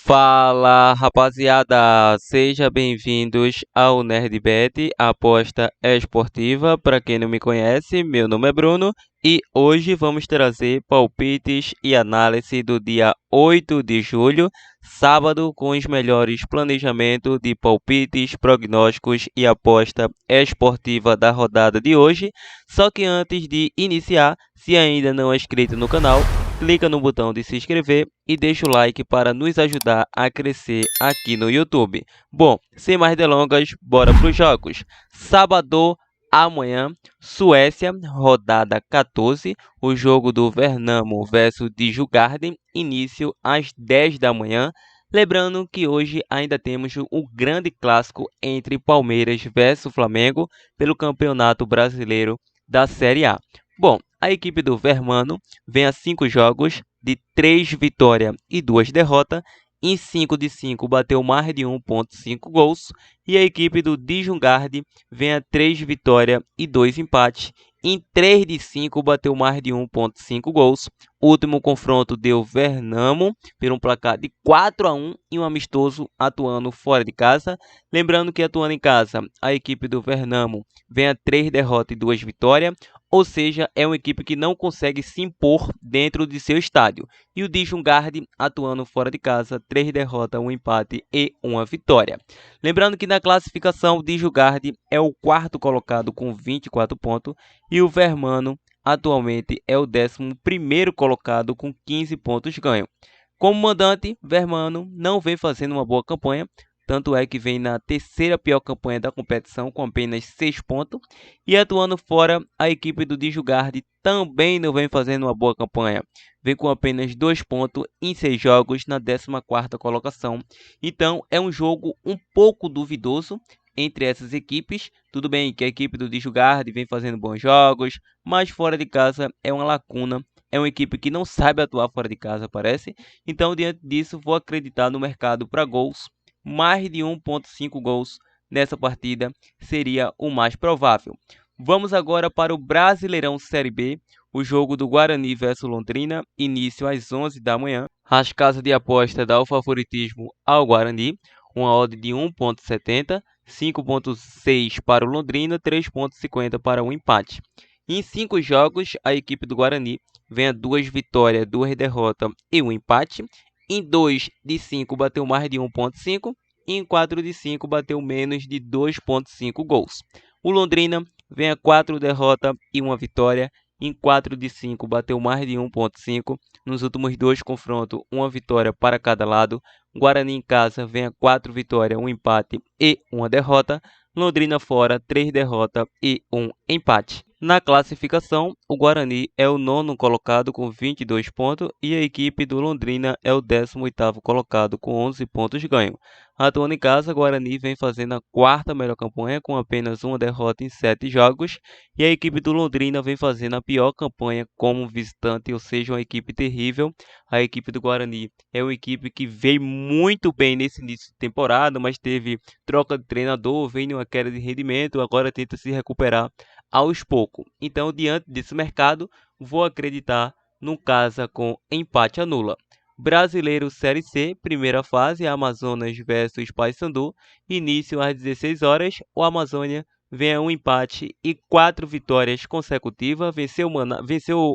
Fala, rapaziada! Sejam bem-vindos ao NerdBet, a aposta esportiva. Para quem não me conhece, meu nome é Bruno e hoje vamos trazer palpites e análise do dia 8 de julho, sábado, com os melhores planejamentos de palpites, prognósticos e aposta esportiva da rodada de hoje. Só que antes de iniciar, se ainda não é inscrito no canal, clica no botão de se inscrever e deixa o like para nos ajudar a crescer aqui no YouTube. Bom, sem mais delongas, bora para os jogos. Sábado, amanhã, Suécia, rodada 14, o jogo do Värnamo versus Djurgården, início às 10 da manhã. Lembrando que hoje ainda temos o grande clássico entre Palmeiras versus Flamengo pelo Campeonato Brasileiro da Série A. Bom, a equipe do Värnamo vem a 5 jogos de 3 vitórias e 2 derrotas. Em 5 de 5 bateu mais de 1,5 gols. E a equipe do Djurgården vem a 3 vitórias e 2 empates. Em 3 de 5 bateu mais de 1,5 gols. O último confronto deu Värnamo por um placar de 4-1 e um amistoso atuando fora de casa. Lembrando que atuando em casa, a equipe do Värnamo vem a 3 derrotas e 2 vitórias. Ou seja, é uma equipe que não consegue se impor dentro de seu estádio. E o Djurgården atuando fora de casa, 3 derrotas, 1 empate e 1 vitória. Lembrando que na classificação o Djurgården é o quarto colocado com 24 pontos e o Värnamo atualmente é o 11º colocado com 15 pontos ganhos. Como mandante, Värnamo não vem fazendo uma boa campanha, tanto é que vem na terceira pior campanha da competição com apenas 6 pontos. E atuando fora, a equipe do Djurgården também não vem fazendo uma boa campanha. Vem com apenas 2 pontos em 6 jogos na 14ª colocação. Então é um jogo um pouco duvidoso entre essas equipes. Tudo bem que a equipe do Djurgården vem fazendo bons jogos, mas fora de casa é uma lacuna. É uma equipe que não sabe atuar fora de casa, parece. Então, diante disso, vou acreditar no mercado para gols. Mais de 1,5 gols nessa partida seria o mais provável. Vamos agora para o Brasileirão Série B, o jogo do Guarani versus Londrina, início às 11 da manhã. As casas de aposta dão o favoritismo ao Guarani, uma odd de 1,70, 5,6 para o Londrina, 3,50 para o empate. Em 5 jogos, a equipe do Guarani vem a 2 vitórias, 2 derrotas e 1 empate. Em 2 de 5 bateu mais de 1,5 e em 4 de 5 bateu menos de 2,5 gols. O Londrina vem a 4 derrotas e 1 vitória. Em 4 de 5 bateu mais de 1,5. Nos últimos 2 confrontos, 1 vitória para cada lado. Guarani em casa vem a 4 vitórias, 1 empate e 1 derrota. Londrina fora, 3 derrotas e 1 empate. Na classificação, o Guarani é o 9º colocado com 22 pontos e a equipe do Londrina é o 18º colocado com 11 pontos ganhos. Atuando em casa, o Guarani vem fazendo a 4ª melhor campanha com apenas 1 derrota em 7 jogos e a equipe do Londrina vem fazendo a pior campanha como visitante, ou seja, uma equipe terrível. A equipe do Guarani é uma equipe que veio muito bem nesse início de temporada, mas teve troca de treinador, veio uma queda de rendimento, agora tenta se recuperar aos poucos. Então, diante desse mercado, vou acreditar no casa com empate anula. Brasileiro Série C, primeira fase, Amazonas versus Paysandu, início às 16 horas, o Amazônia vem a um empate e 4 vitórias consecutivas, venceu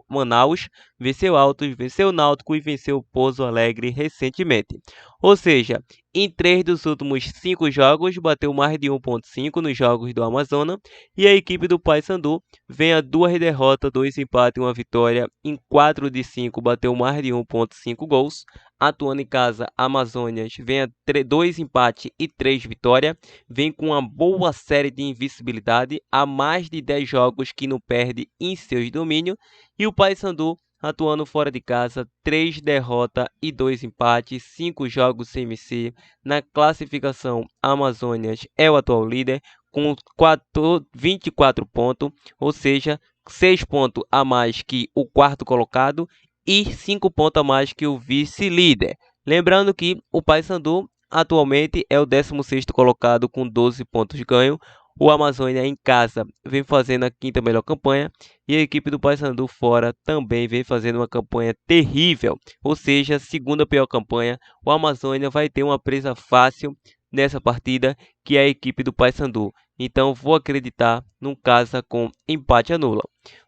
Manaus, venceu Altos, venceu Náutico e venceu Pouso Alegre recentemente. Ou seja, em 3 dos últimos 5 jogos, bateu mais de 1,5 nos jogos do Amazonas e a equipe do Paysandu vem a 2 derrotas, 2 empates e 1 vitória. Em 4 de 5 bateu mais de 1,5 gols. Atuando em casa, Amazônias vem a 2 empates e 3 vitórias. Vem com uma boa série de invencibilidade, há mais de 10 jogos que não perde em seus domínios. E o Paysandu, atuando fora de casa, 3 derrotas e 2 empates, 5 jogos sem vencer. Na classificação, Amazônias é o atual líder com 24 pontos, ou seja, 6 pontos a mais que o quarto colocado e 5 pontos a mais que o vice-líder. Lembrando que o Paysandu atualmente é o 16º colocado com 12 pontos ganhos, O Amazônia em casa vem fazendo a quinta melhor campanha e a equipe do Paysandu fora também vem fazendo uma campanha terrível, ou seja, segunda pior campanha. O Amazônia vai ter uma presa fácil nessa partida, que é a equipe do Paysandu. Então vou acreditar num casa com empate anula.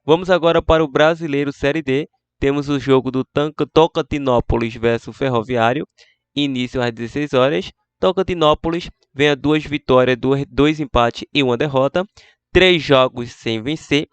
Vamos agora para o Brasileiro Série D. Temos o jogo do Tocantinópolis versus Ferroviário, início às 16 horas. Tocantinópolis vem a 2 vitórias, 2 empates e 1 derrota. 3 jogos sem vencer.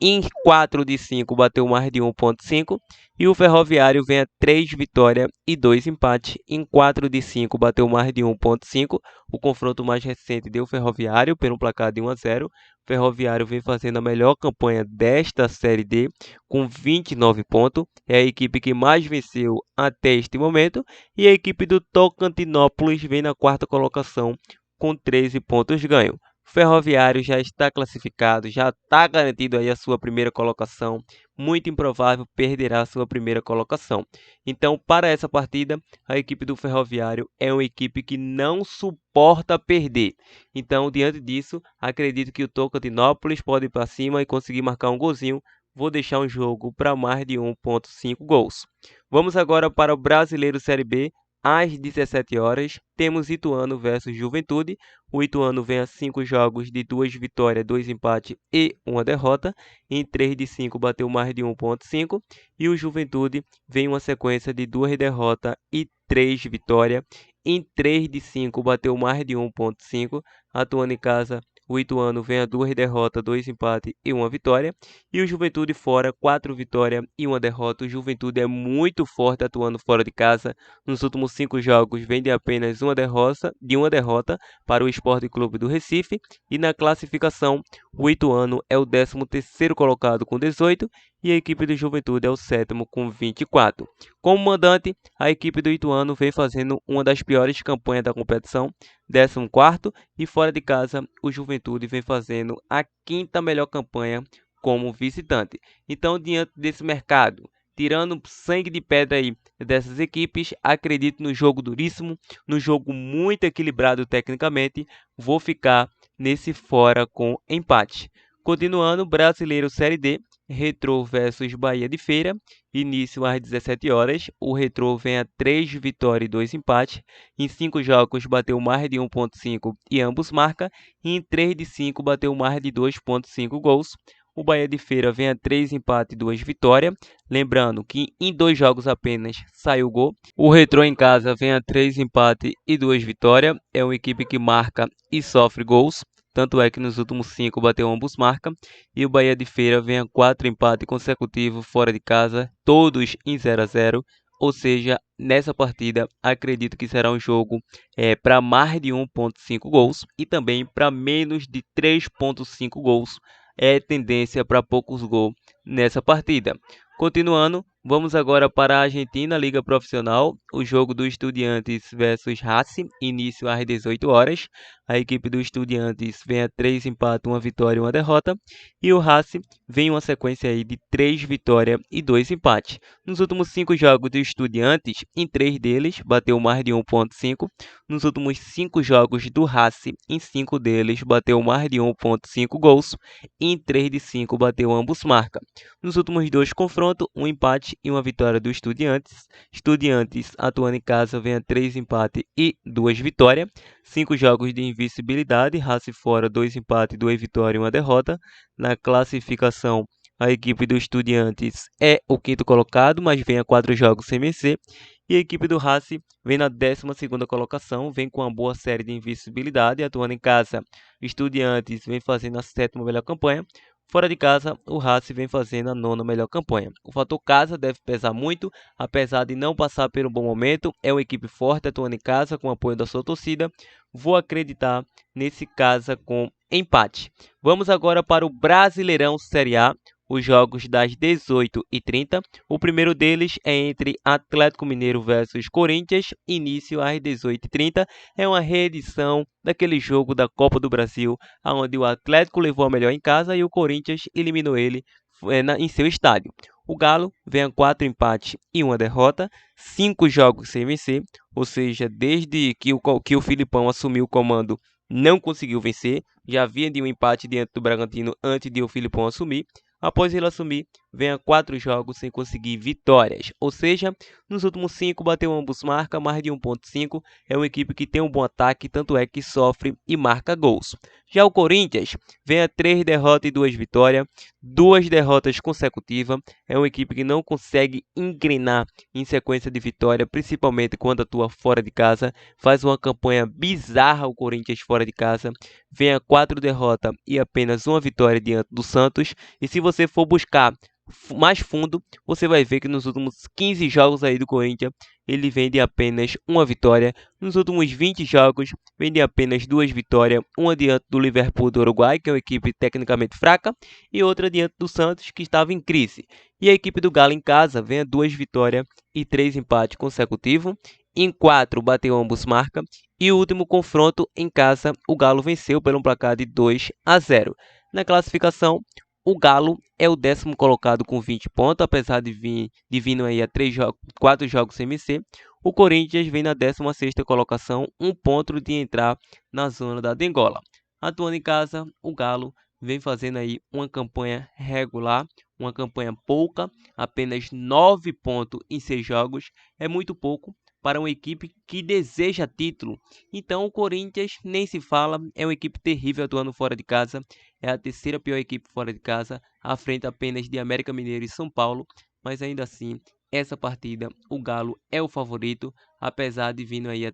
Em 4 de 5 bateu mais de 1,5. E o Ferroviário vem a 3 vitórias e 2 empates. Em 4 de 5 bateu mais de 1,5. O confronto mais recente deu Ferroviário pelo placar de 1-0. O Ferroviário vem fazendo a melhor campanha desta Série D com 29 pontos. É a equipe que mais venceu até este momento. E a equipe do Tocantinópolis vem na quarta colocação com 13 pontos ganhos. O Ferroviário já está classificado, já está garantido aí a sua primeira colocação. Muito improvável perderá a sua primeira colocação. Então, para essa partida, a equipe do Ferroviário é uma equipe que não suporta perder. Então, diante disso, acredito que o Tocantinópolis pode ir para cima e conseguir marcar um golzinho. Vou deixar um jogo para mais de 1,5 gols. Vamos agora para o Brasileiro Série B. Às 17 horas, temos Ituano versus Juventude. O Ituano vem a 5 jogos de 2 vitórias, 2 empates e 1 derrota. Em 3 de 5 bateu mais de 1,5. E o Juventude vem uma sequência de 2 derrotas e 3 vitórias. Em 3 de 5 bateu mais de 1,5. Atuando em casa, o Ituano vem a 2 derrotas, 2 empates e 1 vitória. E o Juventude fora, 4 vitórias e 1 derrota. O Juventude é muito forte atuando fora de casa. Nos últimos 5 jogos vem de apenas uma derrota para o Sport Clube do Recife. E na classificação, o Ituano é o 13º colocado com 18 e a equipe do Juventude é o 7º com 24. Como mandante, a equipe do Ituano vem fazendo uma das piores campanhas da competição, 14º, e fora de casa, o Juventude vem fazendo a quinta melhor campanha como visitante. Então, diante desse mercado, tirando sangue de pedra aí dessas equipes, acredito no jogo duríssimo, no jogo muito equilibrado tecnicamente, vou ficar nesse fora com empate. Continuando, Brasileiro Série D, Retrô versus Bahia de Feira, início às 17 horas. O Retrô vem a 3 vitórias e 2 empates. Em 5 jogos bateu mais de 1,5 e ambos marcam. E em 3 de 5 bateu mais de 2,5 gols. O Bahia de Feira vem a 3 empates e 2 vitórias. Lembrando que em 2 jogos apenas saiu gol. O Retrô em casa vem a 3 empates e 2 vitórias. É uma equipe que marca e sofre gols. Tanto é que nos últimos 5 bateu ambos marcam. E o Bahia de Feira vem a 4 empates consecutivos fora de casa, todos em 0-0. Ou seja, nessa partida, acredito que será um jogo para mais de 1,5 gols e também para menos de 3,5 gols. É tendência para poucos gols nessa partida. Continuando, vamos agora para a Argentina, Liga Profissional, o jogo do Estudiantes versus Racing, início às 18 horas. A equipe do Estudiantes vem a 3 empates, 1 vitória e 1 derrota. E o Racing vem uma sequência aí de 3 vitórias e 2 empates. Nos últimos 5 jogos do Estudiantes, em 3 deles, bateu mais de 1,5. Nos últimos 5 jogos do Racing, em 5 deles, bateu mais de 1,5 gols. E em 3 de 5, bateu ambos marca. Nos últimos 2 confrontos, um empate e uma vitória do Estudiantes. Estudiantes, atuando em casa, vem a 3 empates e 2 vitórias. 5 jogos de invencibilidade, Racing fora, 2 empates, 2 vitórias e 1 derrota. Na classificação, a equipe do Estudiantes é o 5º colocado, mas vem a 4 jogos sem vencer. E a equipe do Racing vem na 12ª colocação, vem com uma boa série de invencibilidade, atuando em casa. O Estudiantes vem fazendo a 7ª melhor campanha. Fora de casa, o Racing vem fazendo a 9ª melhor campanha. O fator casa deve pesar muito, apesar de não passar por um bom momento. É uma equipe forte, atuando em casa, com o apoio da sua torcida. Vou acreditar nesse casa com empate. Vamos agora para o Brasileirão Série A. Os jogos das 18h30. O primeiro deles é entre Atlético Mineiro versus Corinthians, início às 18h30. É uma reedição daquele jogo da Copa do Brasil, onde o Atlético levou a melhor em casa e o Corinthians eliminou ele em seu estádio. O Galo vem a 4 empates e 1 derrota, 5 jogos sem vencer, ou seja, desde que o Filipão assumiu o comando não conseguiu vencer, já vinha de um empate diante do Bragantino antes de o Filipão assumir. Após ele assumir, vem a 4 jogos sem conseguir vitórias, ou seja, nos últimos 5 bateu ambos marca, mais de 1.5, é uma equipe que tem um bom ataque, tanto é que sofre e marca gols. Já o Corinthians vem a 3 derrotas e 2 vitórias, 2 derrotas consecutivas, é uma equipe que não consegue engrenar em sequência de vitória, principalmente quando atua fora de casa, faz uma campanha bizarra o Corinthians fora de casa, vem a 4 derrotas e apenas uma vitória diante do Santos, e se você for buscar mais fundo, você vai ver que nos últimos 15 jogos aí do Corinthians, ele vem de apenas uma vitória. Nos últimos 20 jogos, vem de apenas 2 vitórias, uma diante do Liverpool do Uruguai, que é uma equipe tecnicamente fraca, e outra diante do Santos, que estava em crise. E a equipe do Galo em casa vem a 2 vitórias e 3 empates consecutivos. Em 4 bateu ambos marca, e o último confronto em casa, o Galo venceu pelo placar de 2-0. Na classificação, o Galo é o 10º colocado com 20 pontos, apesar de vindo aí a 4 jogos sem vencer. O Corinthians vem na 16ª colocação, 1 ponto de entrar na zona da degola. Atuando em casa, o Galo vem fazendo aí uma campanha regular, uma campanha pouca, apenas 9 pontos em 6 jogos, é muito pouco para uma equipe que deseja título. Então o Corinthians nem se fala, é uma equipe terrível atuando fora de casa, é a 3ª pior equipe fora de casa, à frente apenas de América Mineiro e São Paulo, mas ainda assim, essa partida, o Galo é o favorito, apesar de vindo aí a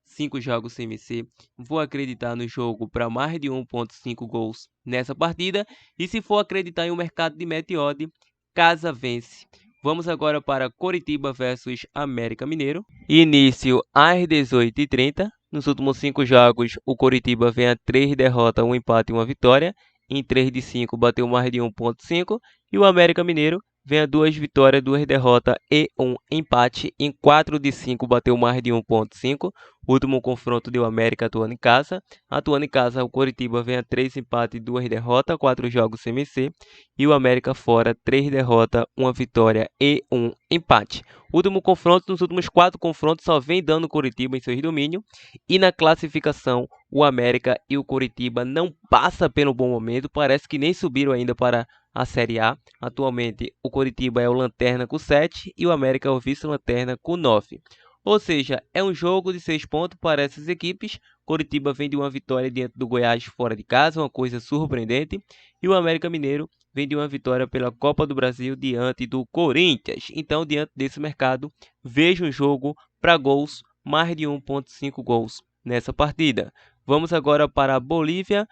5 jogos sem vencer. Vou acreditar no jogo para mais de 1.5 gols nessa partida, e se for acreditar em um mercado de Mete-Odd, casa vence. Vamos agora para Coritiba versus América Mineiro. Início às 18h30. Nos últimos 5 jogos, o Coritiba vem a 3 derrotas, 1 empate e 1 vitória. Em 3 de 5 bateu mais de 1.5. E o América Mineiro vem a 2 vitórias, 2 derrotas e 1 empate. Em 4 de 5 bateu mais de 1.5. O último confronto deu América atuando em casa. Atuando em casa, o Coritiba vem a 3 empates e 2 derrotas, 4 jogos sem vencer. E o América fora, 3 derrotas, 1 vitória e 1 empate. O último confronto, nos últimos 4 confrontos, só vem dando o Coritiba em seus domínios. E na classificação, o América e o Coritiba não passam pelo bom momento. Parece que nem subiram ainda para a Série A. Atualmente, o Coritiba é o lanterna com 7 e o América é o vice-lanterna com 9. Ou seja, é um jogo de 6 pontos para essas equipes. Coritiba vem de uma vitória diante do Goiás fora de casa, uma coisa surpreendente. E o América Mineiro vem de uma vitória pela Copa do Brasil diante do Corinthians. Então, diante desse mercado, vejo um jogo para gols, mais de 1.5 gols nessa partida. Vamos agora para a Bolívia,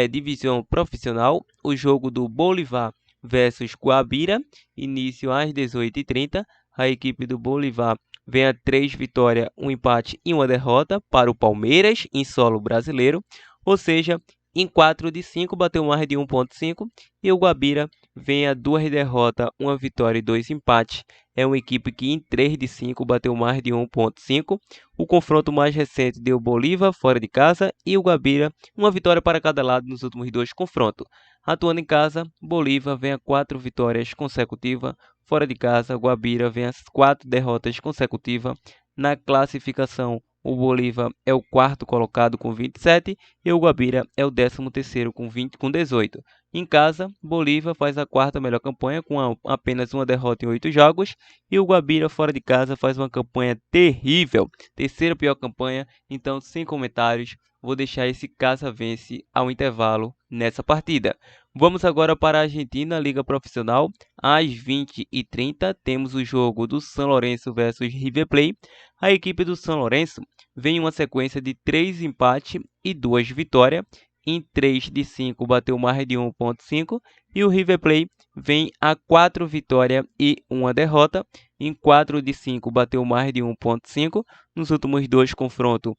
divisão profissional. O jogo do Bolívar versus Guabira, início às 18h30. A equipe do Bolívar vem a 3 vitórias, 1 empate e 1 derrota para o Palmeiras em solo brasileiro. Ou seja, em 4 de 5 bateu mais de 1.5 e o Guabira vem a 2 derrotas, 1 vitória e 2 empates. É uma equipe que em 3 de 5 bateu mais de 1.5. O confronto mais recente deu Bolívar fora de casa e o Guabira, uma vitória para cada lado nos últimos 2 confrontos. Atuando em casa, Bolívar vem a 4 vitórias consecutivas. Fora de casa, Guabira vem as 4 derrotas consecutivas. Na classificação, o Bolívar é o 4º colocado com 27 e o Guabira é o 13º com 18. Em casa, Bolívar faz a 4ª melhor campanha com apenas uma derrota em 8 jogos e o Guabira fora de casa faz uma campanha terrível, 3ª pior campanha. Então, sem comentários, vou deixar esse casa vence ao intervalo nessa partida. Vamos agora para a Argentina, Liga Profissional. Às 20h30 temos o jogo do São Lourenço versus River Plate. A equipe do São Lourenço vem em uma sequência de 3 empates e 2 vitórias. Em 3 de 5 bateu mais de 1.5 e o River Plate vem a 4 vitórias e 1 derrota. Em 4 de 5 bateu mais de 1.5. Nos últimos 2 confrontos,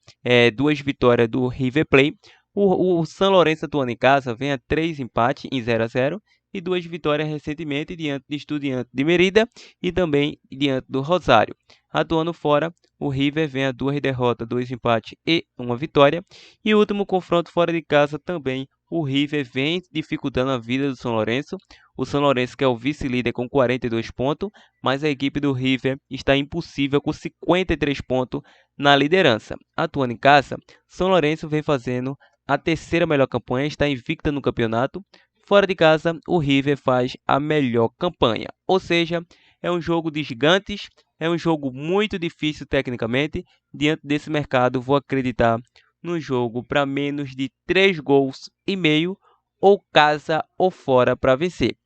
2 vitórias do River Plate. O São Lourenço atuando em casa vem a 3 empates em 0-0 e 2 vitórias recentemente diante de Estudiantes de Mérida e também diante do Rosário. Atuando fora, o River vem a 2 derrotas, 2 empates e 1 vitória. E o último confronto fora de casa também, o River vem dificultando a vida do São Lourenço. o São Lourenço, que é o vice-líder com 42 pontos, mas a equipe do River está impossível com 53 pontos na liderança. Atuando em casa, São Lourenço vem fazendo a terceira melhor campanha, está invicta no campeonato. Fora de casa, o River faz a melhor campanha, ou seja, é um jogo de gigantes, é um jogo muito difícil tecnicamente. Diante desse mercado, vou acreditar no jogo para menos de 3 gols e meio, ou casa ou fora para vencer.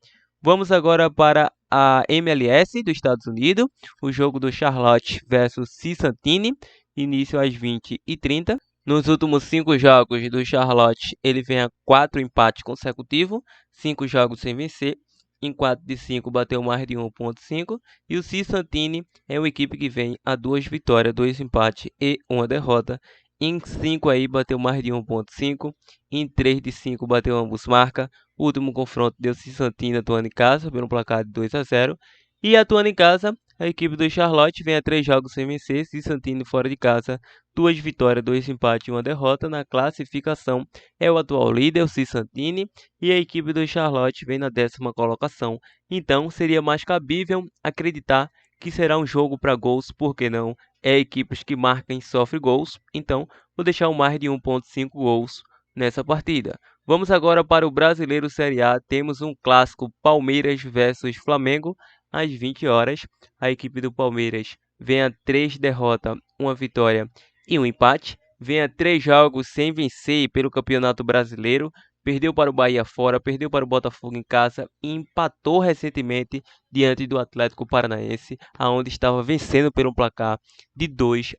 Vamos agora para a MLS dos Estados Unidos, o jogo do Charlotte versus Cincinnati, início às 20h30. Nos últimos 5 jogos do Charlotte, ele vem a 4 empates consecutivos, 5 jogos sem vencer. Em 4 de 5 bateu mais de 1.5. E o Cincinnati é uma equipe que vem a 2 vitórias, 2 empates e 1 derrota. Em 5 aí bateu mais de 1.5. Em 3 de 5 bateu ambos marca. O último confronto deu Cincinnati atuando em casa pelo placar de 2-0. E atuando em casa, a equipe do Charlotte vem a 3 jogos sem vencer. Cincinnati fora de casa, 2 vitórias, 2 empates e 1 derrota. Na classificação é o atual líder, o Cincinnati, e a equipe do Charlotte vem na 10ª colocação. Então seria mais cabível acreditar que será um jogo para gols, por que não? É equipes que marcam e sofrem gols, então vou deixar mais de 1.5 gols nessa partida. Vamos agora para o Brasileiro Série A. Temos um clássico Palmeiras versus Flamengo às 20 horas. A equipe do Palmeiras vem a 3 derrotas, 1 vitória e 1 empate. Vem a 3 jogos sem vencer pelo Campeonato Brasileiro. Perdeu para o Bahia fora, perdeu para o Botafogo em casa e empatou recentemente diante do Atlético Paranaense, aonde estava vencendo pelo placar de 2-0.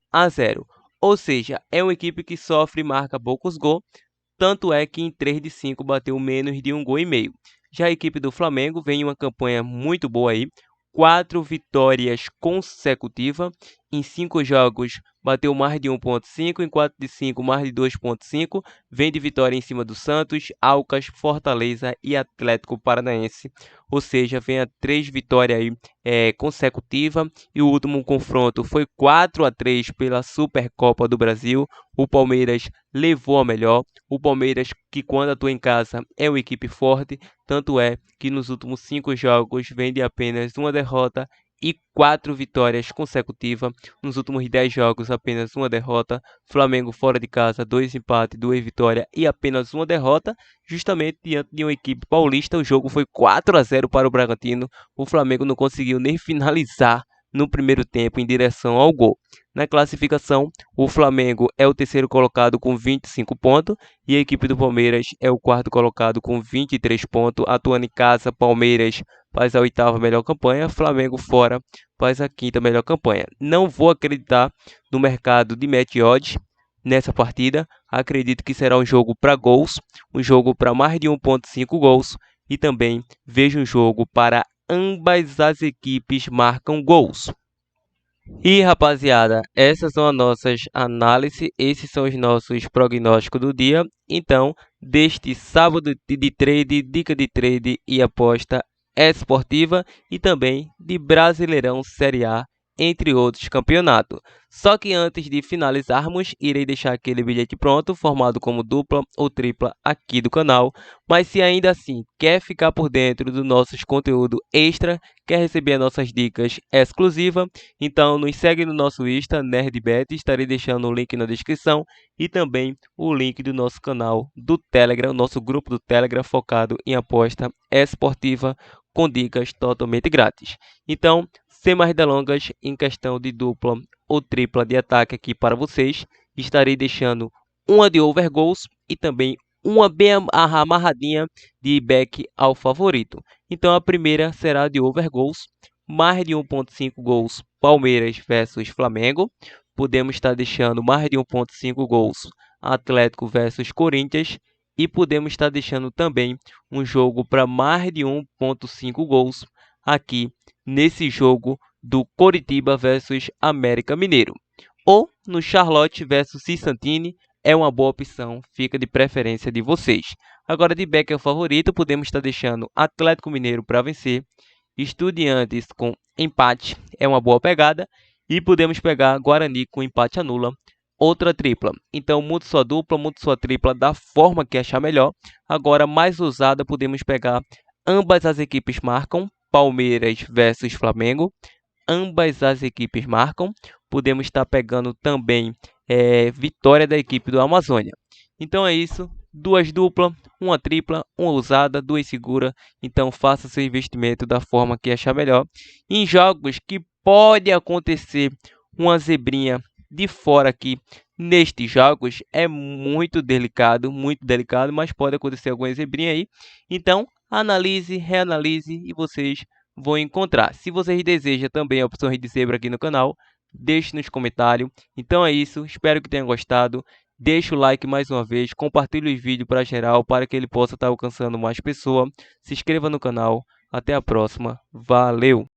Ou seja, é uma equipe que sofre e marca poucos gols, tanto é que em 3 de 5 bateu menos de 1,5 gol. Já a equipe do Flamengo vem em uma campanha muito boa aí, 4 vitórias consecutivas. Em 5 jogos bateu mais de 1.5, em 4 de 5 mais de 2.5. Vem de vitória em cima do Santos, Alcas, Fortaleza e Atlético Paranaense. Ou seja, vem a 3 vitórias aí consecutivas. E o último confronto foi 4-3 pela Supercopa do Brasil. O Palmeiras levou a melhor. O Palmeiras, que quando atua em casa é uma equipe forte, tanto é que nos últimos 5 jogos vem de apenas 1 derrota e 4 vitórias consecutivas. Nos últimos 10 jogos, apenas 1 derrota. Flamengo fora de casa, 2 empates, 2 vitórias e apenas 1 derrota. Justamente diante de uma equipe paulista, o jogo foi 4-0 para o Bragantino. O Flamengo não conseguiu nem finalizar no primeiro tempo em direção ao gol. Na classificação, o Flamengo é o terceiro colocado com 25 pontos e a equipe do Palmeiras é o quarto colocado com 23 pontos. Atuando em casa, Palmeiras faz a 8ª melhor campanha, Flamengo fora faz a 5ª melhor campanha. Não vou acreditar no mercado de match odds nessa partida. Acredito que será um jogo para gols, um jogo para mais de 1.5 gols e também vejo um jogo para ambas as equipes marcam gols. E rapaziada, essas são as nossas análises, esses são os nossos prognósticos do dia. Então, deste sábado de trade, dica de trade e aposta esportiva e também de Brasileirão Série A, entre outros campeonatos. Só que antes de finalizarmos, irei deixar aquele bilhete pronto, formado como dupla ou tripla aqui do canal. Mas se ainda assim quer ficar por dentro do nossos conteúdo extra, quer receber as nossas dicas exclusivas, então nos segue no nosso Insta, NerdBet, estarei deixando o link na descrição e também o link do nosso canal do Telegram, nosso grupo do Telegram focado em aposta esportiva com dicas totalmente grátis. Então, sem mais delongas, em questão de dupla ou tripla de ataque aqui para vocês, estarei deixando uma de over goals e também uma bem amarradinha de back ao favorito. Então a primeira será de over goals, mais de 1.5 gols Palmeiras versus Flamengo. Podemos estar deixando mais de 1.5 gols Atlético versus Corinthians. E podemos estar deixando também um jogo para mais de 1.5 gols aqui nesse jogo do Coritiba versus América Mineiro. Ou no Charlotte versus Cincinnati, é uma boa opção, fica de preferência de vocês. Agora de back ao favorito, podemos estar deixando Atlético Mineiro para vencer, Estudiantes com empate, é uma boa pegada, e podemos pegar Guarani com empate anula, outra tripla. Então monte sua dupla, monte sua tripla da forma que achar melhor. Agora mais usada, podemos pegar Ambas as equipes marcam. Palmeiras versus Flamengo. Ambas as equipes marcam. Podemos estar pegando também vitória da equipe do Amazônia. Então é isso. 2 dupla, 1 tripla, 1 ousada, 2 segura. Então faça seu investimento da forma que achar melhor. Em jogos que pode acontecer uma zebrinha de fora aqui, nestes jogos é muito delicado, mas pode acontecer alguma zebrinha aí. Então analise, reanalise e vocês vão encontrar. Se vocês desejam também opções de zebra aqui no canal, deixe nos comentários. Então é isso, espero que tenham gostado. Deixe o like mais uma vez, compartilhe o vídeo para geral, para que ele possa estar alcançando mais pessoas. Se inscreva no canal. Até a próxima. Valeu!